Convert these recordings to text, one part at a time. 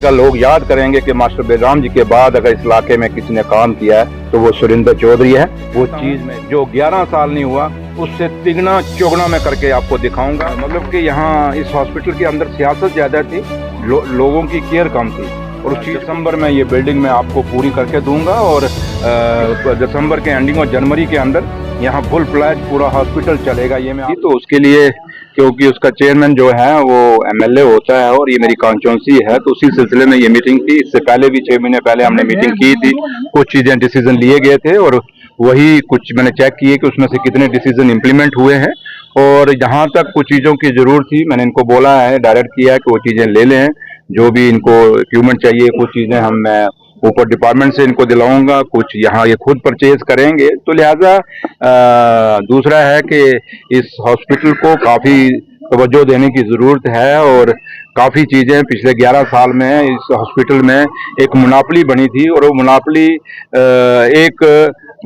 का लोग याद करेंगे कि मास्टर बेलराम जी के बाद अगर इस इलाके में किसी ने काम किया है तो वो सुरिंदर चौधरी है। वो चीज में जो 11 साल नहीं हुआ उससे तिगना चौगना मैं करके आपको दिखाऊंगा। मतलब कि यहाँ इस हॉस्पिटल के अंदर सियासत ज्यादा थी, लोगों की केयर कम थी। और उस दिसंबर में ये बिल्डिंग मैं आपको पूरी करके दूंगा और दिसंबर के एंडिंग और जनवरी के अंदर यहाँ फुल फ्लैज पूरा हॉस्पिटल चलेगा। ये मैं तो उसके लिए, क्योंकि उसका चेयरमैन जो है वो एमएलए होता है और ये मेरी कॉन्स्टिट्यूंसी है, तो उसी सिलसिले में ये मीटिंग थी। इससे पहले भी 6 महीने पहले हमने मीटिंग की थी, कुछ चीजें डिसीजन लिए गए थे और वही कुछ मैंने चेक किए कि उसमें से कितने डिसीजन इम्प्लीमेंट हुए हैं। और जहां तक कुछ चीजों की जरूरत थी मैंने इनको बोला है, डायरेक्ट किया है कि वो चीजें ले लें, जो भी इनको इक्विपमेंट चाहिए। कुछ चीजें हम मैं ऊपर डिपार्टमेंट से इनको दिलाऊंगा, कुछ यहाँ ये खुद परचेज करेंगे। तो लिहाजा दूसरा है कि इस हॉस्पिटल को काफी तवज्जो देने की जरूरत है और काफी चीजें पिछले 11 साल में इस हॉस्पिटल में एक मुनाफली बनी थी और वो मुनाफली एक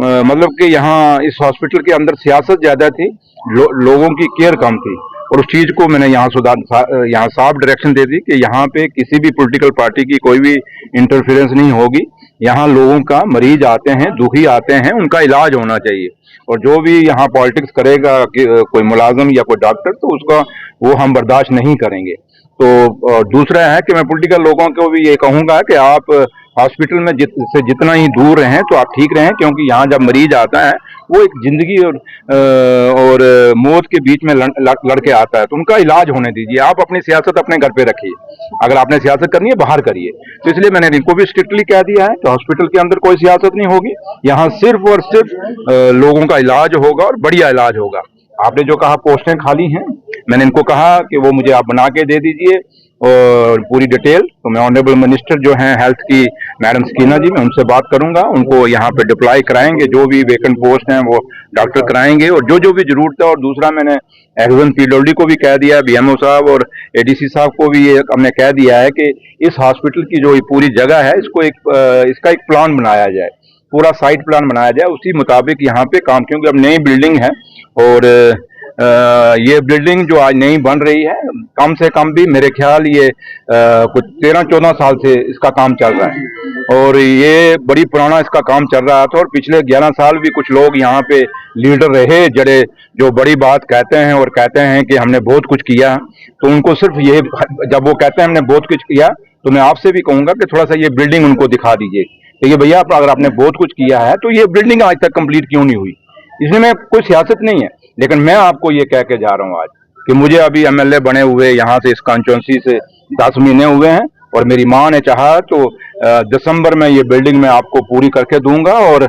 मतलब कि यहाँ इस हॉस्पिटल के अंदर सियासत ज्यादा थी, लोगों की केयर कम थी। और उस चीज को मैंने यहाँ सुधार यहाँ साफ डायरेक्शन दे दी कि यहाँ पे किसी भी पॉलिटिकल पार्टी की कोई भी इंटरफेरेंस नहीं होगी। यहाँ लोगों का मरीज आते हैं, दुखी आते हैं, उनका इलाज होना चाहिए। और जो भी यहाँ पॉलिटिक्स करेगा कि कोई मुलाजम या कोई डॉक्टर, तो उसका वो हम बर्दाश्त नहीं करेंगे। तो दूसरा है कि मैं पॉलिटिकल लोगों को भी ये कहूंगा कि आप हॉस्पिटल में से जितना ही दूर रहें तो आप ठीक रहें, क्योंकि यहाँ जब मरीज आता है वो एक जिंदगी और मौत के बीच में लड़ के आता है, तो उनका इलाज होने दीजिए। आप अपनी सियासत अपने घर पे रखिए, अगर आपने सियासत करनी है बाहर करिए। तो इसलिए मैंने इनको भी स्ट्रिक्टली कह दिया है कि हॉस्पिटल के अंदर कोई सियासत नहीं होगी, यहाँ सिर्फ और सिर्फ लोगों का इलाज होगा और बढ़िया इलाज होगा। आपने जो कहा पोस्टें खाली हैं, मैंने इनको कहा कि वो मुझे आप बना के दे दीजिए और पूरी डिटेल। तो मैं ऑनरेबल मिनिस्टर जो हैं हेल्थ की मैडम स्कीना जी, मैं उनसे बात करूंगा, उनको यहाँ पे डिप्लॉय कराएंगे, जो भी वेकेंट पोस्ट हैं वो डॉक्टर कराएंगे और जो भी जरूरत है। और दूसरा मैंने एक्सन पीडब्ल्यूडी को भी कह दिया है, बीएमओ साहब और एडीसी साहब को भी ये हमने कह दिया है कि इस हॉस्पिटल की जो पूरी जगह है इसको इसका एक प्लान बनाया जाए, पूरा साइट प्लान बनाया जाए, उसी मुताबिक यहाँ पे काम। क्योंकि अब नई बिल्डिंग है और ये बिल्डिंग जो आज नई बन रही है, कम से कम भी मेरे ख्याल ये कुछ 13-14 साल से इसका काम चल रहा है और ये बड़ी पुराना इसका काम चल रहा था। और पिछले 11 साल भी कुछ लोग यहाँ पे लीडर रहे जड़े, जो बड़ी बात कहते हैं और कहते हैं कि हमने बहुत कुछ किया। तो उनको सिर्फ ये, जब वो कहते हैं हमने बहुत कुछ किया, तो मैं आपसे भी कहूंगा कि थोड़ा सा ये बिल्डिंग उनको दिखा दीजिए। देखिए भैया, अगर आपने बहुत कुछ किया है तो ये बिल्डिंग आज तक कंप्लीट क्यों नहीं हुई? इसमें कोई सियासत नहीं है, लेकिन मैं आपको ये कह के जा रहा हूँ आज कि मुझे अभी एमएलए बने हुए यहाँ से इस कॉन्स्टिट्यूंसी से 10 महीने हुए हैं और मेरी माँ ने चाहा तो दिसंबर में ये बिल्डिंग मैं आपको पूरी करके दूंगा और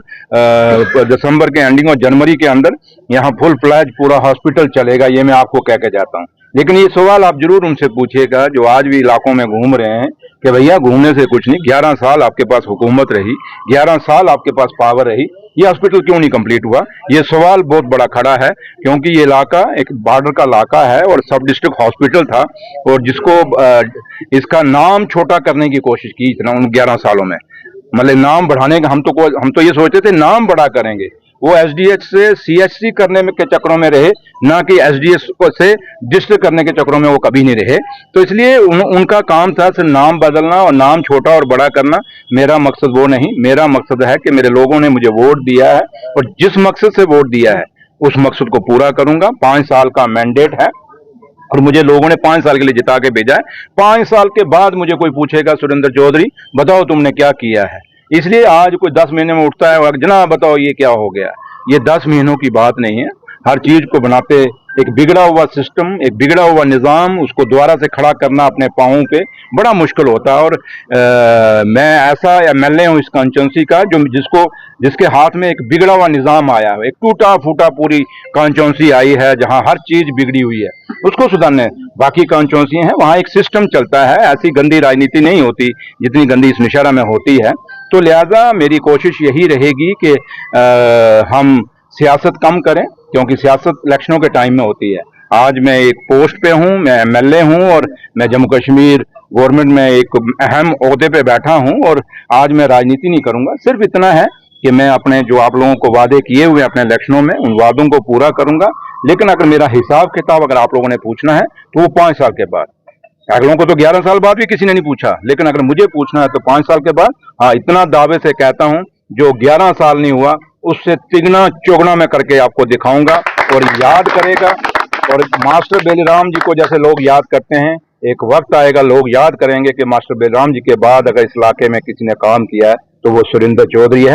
दिसंबर के एंडिंग और जनवरी के अंदर यहाँ फुल फ्लैज पूरा हॉस्पिटल चलेगा। ये मैं आपको कह के जाता हूँ। लेकिन ये सवाल आप जरूर उनसे पूछिएगा जो आज भी इलाकों में घूम रहे हैं कि भैया घूमने से कुछ नहीं, 11 साल आपके पास हुकूमत रही, 11 साल आपके पास पावर रही, ये हॉस्पिटल क्यों नहीं कंप्लीट हुआ? ये सवाल बहुत बड़ा खड़ा है, क्योंकि ये इलाका एक बॉर्डर का इलाका है और सब डिस्ट्रिक्ट हॉस्पिटल था और जिसको इसका नाम छोटा करने की कोशिश की इतना उन 11 सालों में। मतलब नाम बढ़ाने का हम तो ये सोचते थे नाम बड़ा करेंगे, वो एसडीएच से सीएचसी करने में के चक्रों में रहे, ना कि एसडीएच से डिस्ट्रिक्ट करने के चक्रों में वो कभी नहीं रहे। तो इसलिए उनका काम था सिर्फ नाम बदलना और नाम छोटा और बड़ा करना। मेरा मकसद वो नहीं, मेरा मकसद है कि मेरे लोगों ने मुझे वोट दिया है और जिस मकसद से वोट दिया है उस मकसद को पूरा करूंगा। 5 साल का मैंडेट है और मुझे लोगों ने 5 साल के लिए जिता के भेजा है। 5 साल के बाद मुझे कोई पूछेगा सुरेंद्र चौधरी बताओ तुमने क्या किया है? इसलिए आज कोई 10 महीने में उठता है और जनाब बताओ ये क्या हो गया। ये 10 महीनों की बात नहीं है। हर चीज को बनाते एक बिगड़ा हुआ सिस्टम, एक बिगड़ा हुआ निजाम, उसको दोबारा से खड़ा करना अपने पांवों पे बड़ा मुश्किल होता है। और मैं ऐसा एमएलए हूँ इस कॉन्स्टिट्यूंसी का जिसके हाथ में एक बिगड़ा हुआ निजाम आया है, एक टूटा फूटा पूरी कॉन्स्टिट्यूंसी आई है जहां हर चीज बिगड़ी हुई है, उसको सुधारने। बाकी कॉन्स्टिट्यूंसी है वहां एक सिस्टम चलता है, ऐसी गंदी राजनीति नहीं होती जितनी गंदी इस नौशहरा में होती है। तो लिहाजा मेरी कोशिश यही रहेगी कि हम सियासत कम करें, क्योंकि सियासत इलेक्शनों के टाइम में होती है। आज मैं एक पोस्ट पे हूं, मैं एमएलए हूं और मैं जम्मू कश्मीर गवर्नमेंट में एक अहम ओहदे पे बैठा हूं और आज मैं राजनीति नहीं करूंगा। सिर्फ इतना है कि मैं अपने जो आप लोगों को वादे किए हुए अपने इलेक्शनों में, उन वादों को पूरा करूंगा। लेकिन अगर मेरा हिसाब किताब अगर आप लोगों ने पूछना है तो वो 5 साल के बाद। अगलों को तो 11 साल बाद भी किसी ने नहीं पूछा, लेकिन अगर मुझे पूछना है तो 5 साल के बाद। हाँ, इतना दावे से कहता हूं, जो 11 साल नहीं हुआ उससे तिगना चौगना मैं करके आपको दिखाऊंगा और याद करेगा। और मास्टर बेलीराम जी को जैसे लोग याद करते हैं, एक वक्त आएगा लोग याद करेंगे कि मास्टर बेलीराम जी के बाद अगर इस इलाके में किसी ने काम किया है तो वो सुरिंदर चौधरी है।